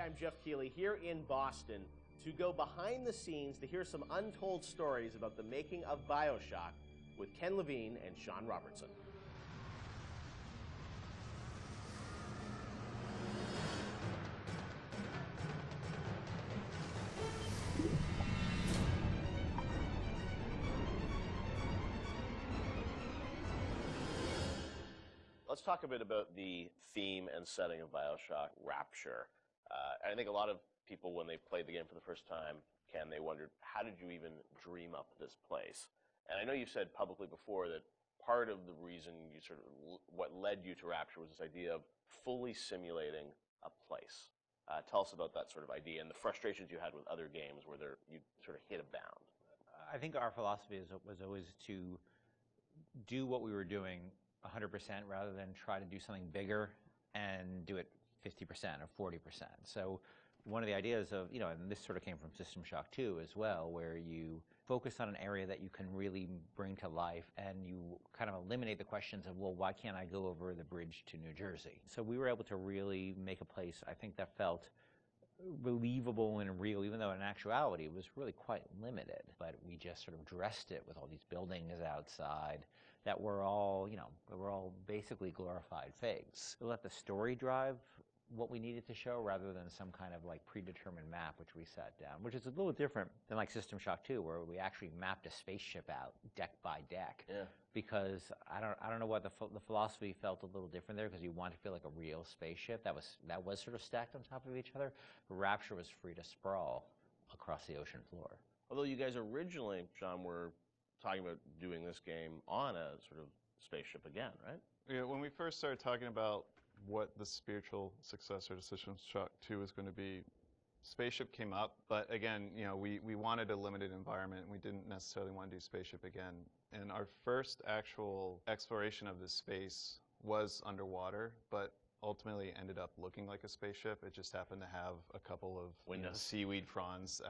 I'm Jeff Keighley here in Boston to go behind the scenes to hear some untold stories about the making of Bioshock with Ken Levine and Sean Robertson. Let's talk a bit about the theme and setting of Bioshock, Rapture. I think a lot of people, when they played the game for the first time, Ken, they wondered, how did you even dream up this place? And I know you said publicly before that part of the reason you what led you to Rapture was this idea of fully simulating a place. Tell us about that sort of idea and the frustrations you had with other games where you sort of hit a bound. I think our philosophy was always to do what we were doing 100% rather than try to do something bigger and do it 50% or 40%. So one of the ideas of, and this sort of came from System Shock 2 as well, where you focus on an area that you can really bring to life and you kind of eliminate the questions of, well, why can't I go over the bridge to New Jersey? So we were able to really make a place, I think, that felt believable and real, even though in actuality it was really quite limited. But we just sort of dressed it with all these buildings outside that were all, were all basically glorified fakes. We let the story drive what we needed to show rather than some kind of like predetermined map which we set down, which is a little different than like System Shock 2, where we actually mapped a spaceship out deck by deck. Yeah. Because I don't know what the philosophy felt a little different there, because you want to feel like a real spaceship that was sort of stacked on top of each other. Rapture was free to sprawl across the ocean floor. Although you guys originally, Sean, were talking about doing this game on a sort of spaceship again, right? Yeah, when we first started talking about what the spiritual successor to System Shock 2 is going to be, Spaceship came up, but again, we wanted a limited environment, and we didn't necessarily want to do Spaceship again. And our first actual exploration of this space was underwater, but ultimately ended up looking like a spaceship. It just happened to have a couple of seaweed fronds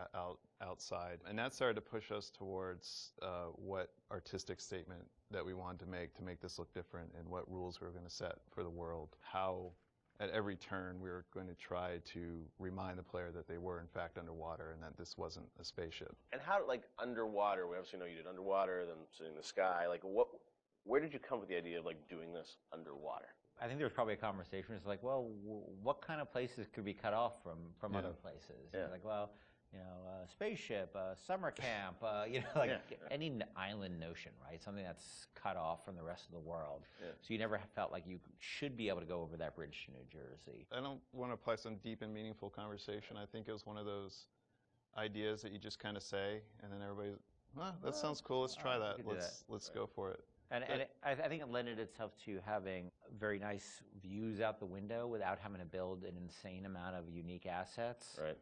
outside. And that started to push us towards what artistic statement that we wanted to make this look different, and what rules we were going to set for the world. How at every turn we were going to try to remind the player that they were in fact underwater and that this wasn't a spaceship. And how, like, underwater, we obviously know you did underwater, then sitting in the sky, like where did you come with the idea of like doing this underwater? I think there was probably a conversation. It's like, well, what kind of places could be cut off from other places? Yeah. Like, well, spaceship, summer camp, any island notion, right? Something that's cut off from the rest of the world. Yeah. So you never felt like you should be able to go over that bridge to New Jersey. I don't want to apply some deep and meaningful conversation. I think it was one of those ideas that you just kind of say, and then everybody's, that sounds cool. Let's try that. Let's go for it. And I think it lended itself to having very nice views out the window without having to build an insane amount of unique assets. Right.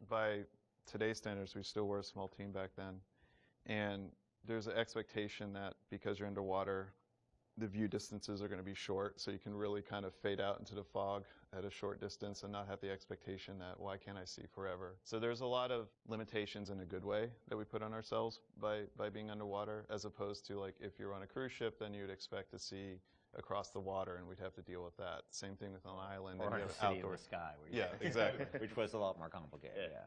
By today's standards, we still were a small team back then. And there's an expectation that because you're underwater, the view distances are going to be short, so you can really kind of fade out into the fog at a short distance and not have the expectation that, why can't I see forever? So there's a lot of limitations in a good way that we put on ourselves by being underwater, as opposed to, like, if you're on a cruise ship, then you'd expect to see across the water, and we'd have to deal with that. Same thing with an island. Or a city in the sky. Yeah, exactly. Which was a lot more complicated, yeah.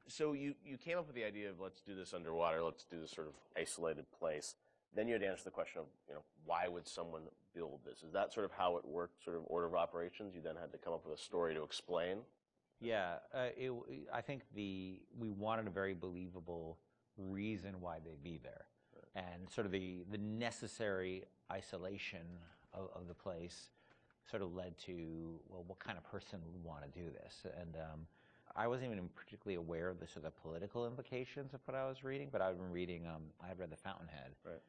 So you came up with the idea of, let's do this underwater, let's do this sort of isolated place. Then you had to answer the question of, why would someone build this? Is that sort of how it worked, sort of order of operations? You then had to come up with a story to explain? Yeah, I think we wanted a very believable reason why they'd be there. Right. And sort of the necessary isolation of the place sort of led to, well, what kind of person would want to do this? And I wasn't even particularly aware of the sort of political implications of what I was reading, but I've been reading, I had read The Fountainhead. Right.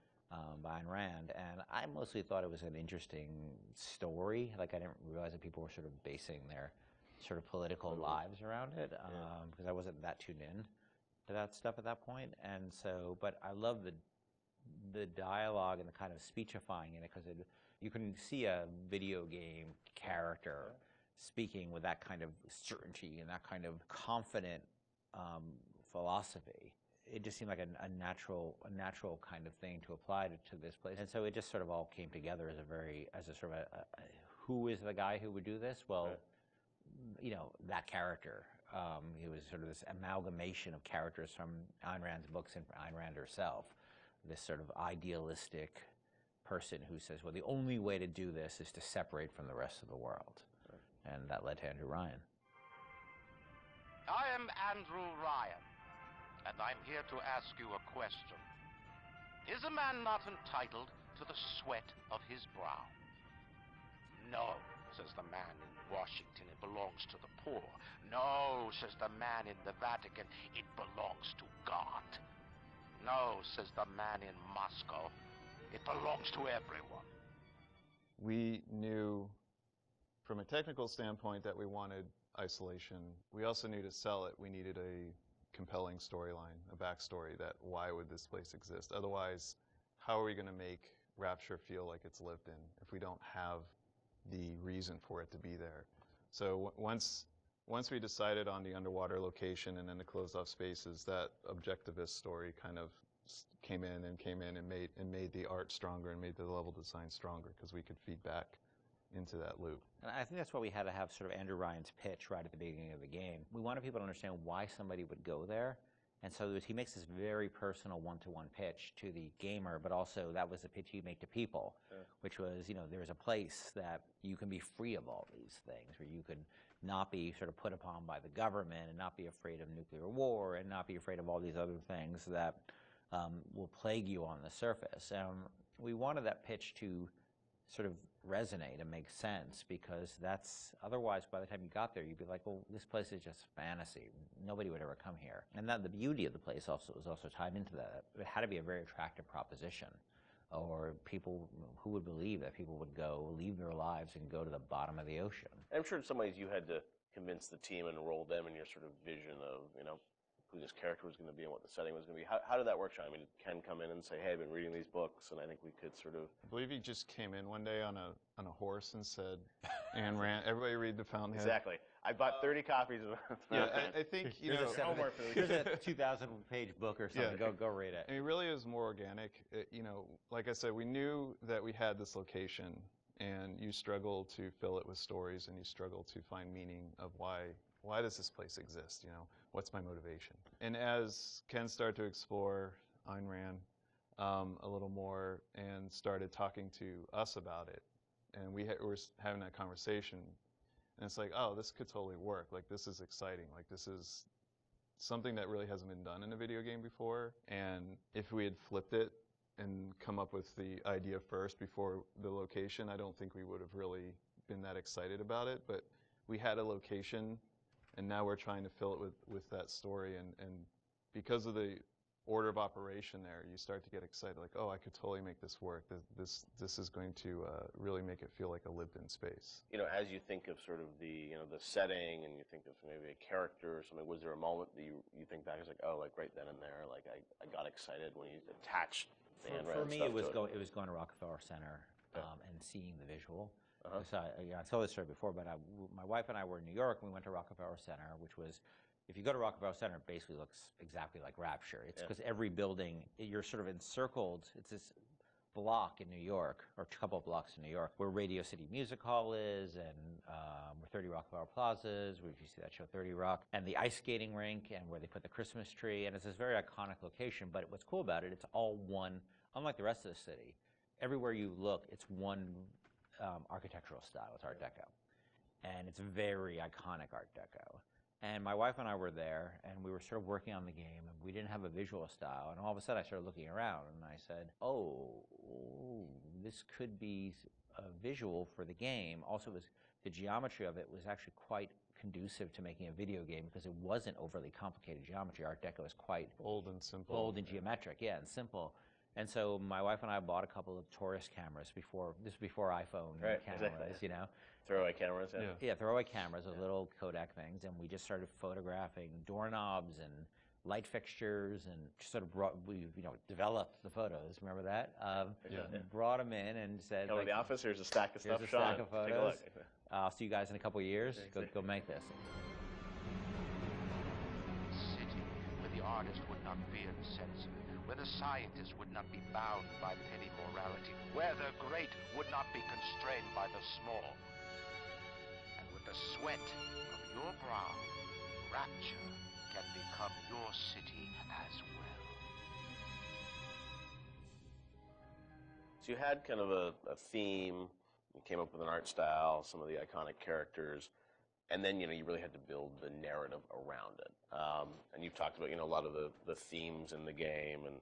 By Ayn Rand, and I mostly thought it was an interesting story. Like, I didn't realize that people were sort of basing their sort of political lives around it, because I wasn't that tuned in to that stuff at that point. And so, but I love the dialogue and the kind of speechifying in it, because you can see a video game character speaking with that kind of certainty and that kind of confident philosophy. It just seemed like a natural kind of thing to apply to this place. And so it just sort of all came together as a sort of who is the guy who would do this? Well, that character. He was sort of this amalgamation of characters from Ayn Rand's books and Ayn Rand herself. This sort of idealistic person who says, well, the only way to do this is to separate from the rest of the world. And that led to Andrew Ryan. I am Andrew Ryan, and I'm here to ask you a question. Is a man not entitled to the sweat of his brow? No, says the man in Washington, it belongs to the poor. No, says the man in the Vatican, it belongs to God. No, says the man in Moscow, it belongs to everyone. We knew from a technical standpoint that we wanted isolation. We also knew to sell it, we needed a compelling storyline, a backstory that why would this place exist? Otherwise, how are we going to make Rapture feel like it's lived in if we don't have the reason for it to be there? So once we decided on the underwater location and then the closed off spaces, that objectivist story kind of came in and made the art stronger and made the level design stronger because we could feed back into that loop. And I think that's why we had to have sort of Andrew Ryan's pitch right at the beginning of the game. We wanted people to understand why somebody would go there. And so he makes this very personal one-to-one pitch to the gamer, but also that was the pitch he'd make to people, which was, there's a place that you can be free of all these things, where you can not be sort of put upon by the government and not be afraid of nuclear war and not be afraid of all these other things that will plague you on the surface. We wanted that pitch to sort of resonate and make sense, because that's otherwise by the time you got there you'd be like, well, this place is just fantasy, nobody would ever come here. And that the beauty of the place was also tied into that. It had to be a very attractive proposition, or people who would believe that people would go leave their lives and go to the bottom of the ocean. I'm sure in some ways you had to convince the team and enroll them in your sort of vision of who this character was going to be and what the setting was going to be. How did that work, Sean? I mean, did Ken come in and say, hey, I've been reading these books, and I think we could sort of... I believe he just came in one day on a horse and said, Ayn Rand, everybody read The Fountainhead. Exactly. I bought 30 copies of The Fountainhead. I think, Here's a 2,000-page book or something. Yeah. Go read it. I mean, really, it was more organic. Like I said, we knew that we had this location, and you struggle to fill it with stories, and you struggle to find meaning of why does this place exist? What's my motivation? And as Ken started to explore Ayn Rand a little more and started talking to us about it, and we were having that conversation, and it's like, oh, this could totally work. Like, this is exciting. Like, this is something that really hasn't been done in a video game before. And if we had flipped it and come up with the idea first before the location, I don't think we would have really been that excited about it. But we had a location, and now we're trying to fill it with that story. And because of the order of operation there, you start to get excited, like, oh, I could totally make this work. This is going to really make it feel like a lived-in space. As you think of sort of the setting, and you think of maybe a character or something, was there a moment that you think back, it's like, oh, like right then and there, like I got excited when you attached the Ayn Rand For me, stuff it was going to Rockefeller Center and seeing the visual. Uh-huh. So I told this story before, but my wife and I were in New York, and we went to Rockefeller Center, which was, if you go to Rockefeller Center, it basically looks exactly like Rapture. It's because every building, you're sort of encircled. It's this block in New York, or a couple of blocks in New York, where Radio City Music Hall is, and where 30 Rockefeller Plazas, where you see that show 30 Rock, and the ice skating rink, and where they put the Christmas tree, and it's this very iconic location. But what's cool about it, it's all one, unlike the rest of the city. Everywhere you look, it's one architectural style. It's Art Deco. And it's very iconic Art Deco. And my wife and I were there, and we were sort of working on the game, and we didn't have a visual style. And all of a sudden, I started looking around, and I said, oh, this could be a visual for the game. Also, the geometry of it was actually quite conducive to making a video game, because it wasn't overly complicated geometry. Art Deco is quite bold and simple. Bold and geometric, and simple. And so my wife and I bought a couple of Taurus cameras before iPhone cameras, exactly. Throwaway cameras, Yeah, throwaway cameras, those little Kodak things, and we just started photographing doorknobs and light fixtures, and sort of developed the photos. Remember that? Brought them in and said, "Come to the office. Here's a stack of stuff, here's a Sean. stack of photos. Take a look. I'll see you guys in a couple of years. Go make this." City where the artist would not fear the censor, where the scientist would not be bound by petty morality, where the great would not be constrained by the small. And with the the sweat of your brow, rapture can become your city as well. So you had kind of a theme, you came up with an art style, some of the iconic characters, and then, you really had to build the narrative around it. And you've talked about, a lot of the themes in the game and,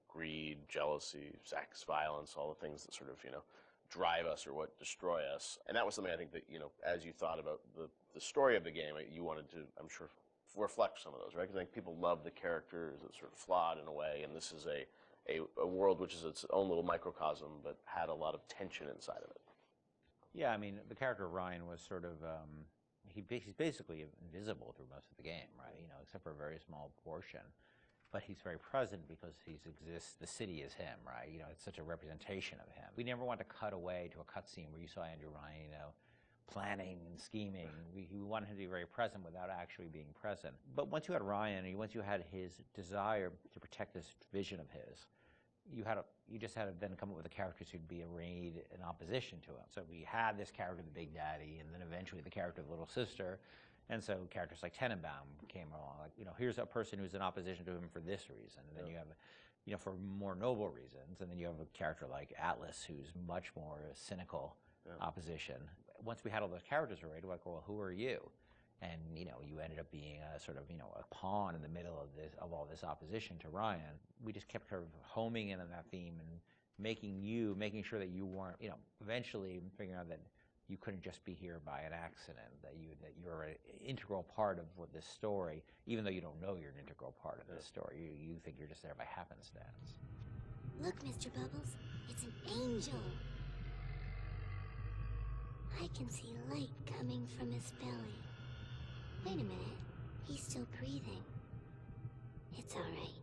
greed, jealousy, sex, violence, all the things that sort of, drive us or what destroy us. And that was something I think that, as you thought about the story of the game, you wanted to, I'm sure, reflect some of those, right? Because I think people love the characters, it's sort of flawed in a way, and this is a world which is its own little microcosm, but had a lot of tension inside of it. Yeah, I mean, the character of Ryan was sort of, he's basically invisible through most of the game, right? Except for a very small portion. But he's very present because he exists, the city is him, right? It's such a representation of him. We never want to cut away to a cutscene where you saw Andrew Ryan, planning and scheming. We wanted him to be very present without actually being present. But once you had Ryan, once you had his desire to protect this vision of his, you just had to then come up with the characters who'd be arrayed in opposition to him. So we had this character, the Big Daddy, and then eventually the character of the Little Sister. And so characters like Tenenbaum came along, like, here's a person who's in opposition to him for this reason. And then you have, for more noble reasons. And then you have a character like Atlas, who's much more cynical opposition. Once we had all those characters arrayed, we're like, well, who are you? And, you ended up being a sort of, a pawn in the middle of all this opposition to Ryan. We just kept sort of homing in on that theme and making sure that you weren't, eventually figuring out that you couldn't just be here by an accident, that you're an integral part of this story, even though you don't know you're an integral part of this story. You think you're just there by happenstance. Look, Mr. Bubbles, it's an angel. I can see light coming from his belly. Wait a minute, he's still breathing. It's all right.